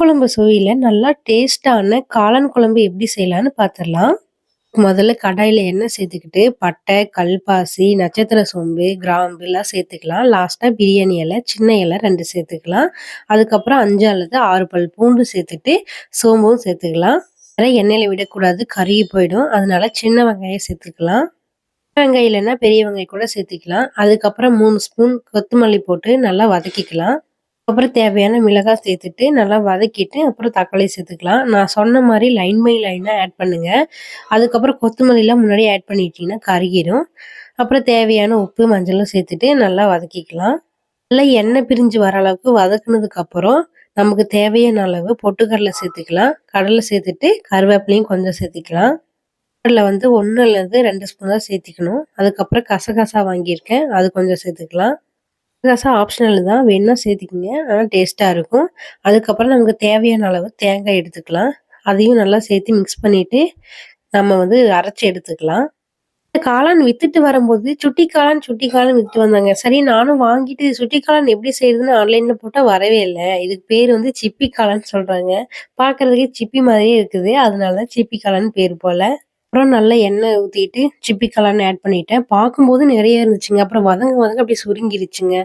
குழம்பு சுவையில நல்லா டேஸ்ட்டான காளான் குழம்பு எப்படி செய்யலான்னு பார்த்துடலாம். முதல்ல கடாயில எண்ணெய் சேர்த்துக்கிட்டு, பட்டை, கல்பாசி, நட்சத்திர சோம்பு, கிராம்பு எல்லாம் சேர்த்துக்கலாம். லாஸ்ட்டா பிரியாணி இலை, சின்ன இலை 2 சேர்த்துக்கலாம். அதுக்கப்புறம் 5 அல்லது 6 பல் பூண்டு சேர்த்துட்டு, சோம்பும் சேர்த்துக்கலாம். அதெல்லாம் எண்ணெயில விடக்கூடாது, கருகி போயிடும். அதனால சின்ன வெங்காயம் சேர்த்துக்கலாம். வெங்காயம் இல்லைன்னா பெரிய வெங்காயம் கூட சேர்த்துக்கலாம். அதுக்கப்புறம் 3 ஸ்பூன் கொத்தமல்லி போட்டு நல்லா வதக்கிக்கலாம். அப்புறம் தேவையான மிளகாய் சேர்த்துட்டு நல்லா வதக்கிட்டு, அப்புறம் தக்காளி சேர்த்துக்கலாம். நான் சொன்ன மாரி லைன் பை லைனா ஆட் பண்ணுங்க. அதுக்கப்புறம் கொத்தமல்லிலாம் முன்னாடியே ஆட் பண்ணிட்டீங்கன்னா கருகிரும். அப்புறம் தேவையான உப்பு, மஞ்சளும் சேர்த்துட்டு நல்லா வதக்கிக்கலாம். நல்லா எண்ணெய் பிரிஞ்சு வர அளவுக்கு வதக்குனதுக்கு அப்புறம், நமக்கு தேவையான அளவு பொட்டுக்கடலை சேர்த்துக்கலாம். கடலை சேர்த்துட்டு கருவேப்பிலையும் கொஞ்சம் சேர்த்துக்கலாம். கடலை வந்து 1 அல்லது 2 ஸ்பூன் தான் சேர்த்திக்கணும். அதுக்கப்புறம் கசகசா வாங்கியிருக்கேன். அது கொஞ்சம் சேர்த்துக்கலாம். ரசம் ஆப்ஷனல் தான். வேணுனா சேர்த்துக்கங்க. ஆனா டேஸ்ட்டா இருக்கும். அதுக்கப்புறம் நமக்கு தேவையான அளவு தேங்காய் எடுத்துக்கலாம். அதையும் நல்லா சேர்த்து மிக்ஸ் பண்ணிட்டு, நம்ம வந்து அரைச்சு எடுத்துக்கலாம். இந்த காளான் வித்துட்டு வரும்போது, சுட்டி காளான், சுட்டி காளான் வித்துட்டு வந்தாங்க. சரி நானும் வாங்கிட்டு சுட்டி காளான் எப்படி செய்றதுன்னு ஆன்லைன்ல போட்டா வரவே இல்ல. இதுக்கு பேரு வந்து சிப்பி காளான்னு சொல்றாங்க. பார்க்கறதுக்கே சிப்பி மாதிரியே இருக்குது. அதனால தான் சிப்பி காளான்னு பேரு போல. அப்புறம் நல்லா எண்ணெய் ஊத்திட்டு, சிப்பி காளான் ஆட் பண்ணிட்டேன். பார்க்கும்போது நெறைய இருந்துச்சுங்க. அப்புறம் வதங்க வதங்க அப்படியே சுருங்கிருச்சுங்க.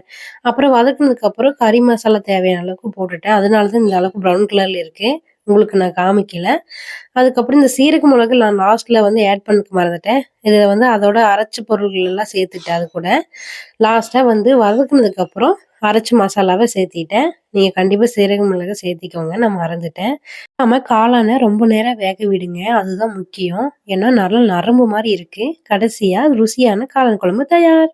அப்புறம் வதக்குனதுக்கப்புறம் கறி மசாலா தேவையான அளவுக்கு போட்டுட்டேன். அதனால தான் இந்த அளவுக்கு ப்ரவுன் கலர்ல இருக்கு. உங்களுக்கு நான் காமிக்கல. அதுக்கப்புறம் இந்த சீரக மிளகு நான் லாஸ்ட்ல வந்து ஆட் பண்ண மறந்துட்டேன். இத வந்து அதோட அரைச்ச பொருள்கள் எல்லாம் சேர்த்துட்டேன் அது கூட. லாஸ்ட்டா வந்து வதக்குனதுக்கப்புறம் அரைச்ச மசாலாவ சேர்த்திட்டேன். நீங்க கண்டிப்பா சீரக மிளகு சேர்த்திக்கோங்க. நான் மறந்துட்டேன். நம்ம காளான ரொம்ப நேரம் வேக விடுங்க. அதுதான் முக்கியம். ஏன்னா நல்லா நரம்பு மாரி இருக்கு. கடைசியா ருசியான காளான் குழம்பு தயார்.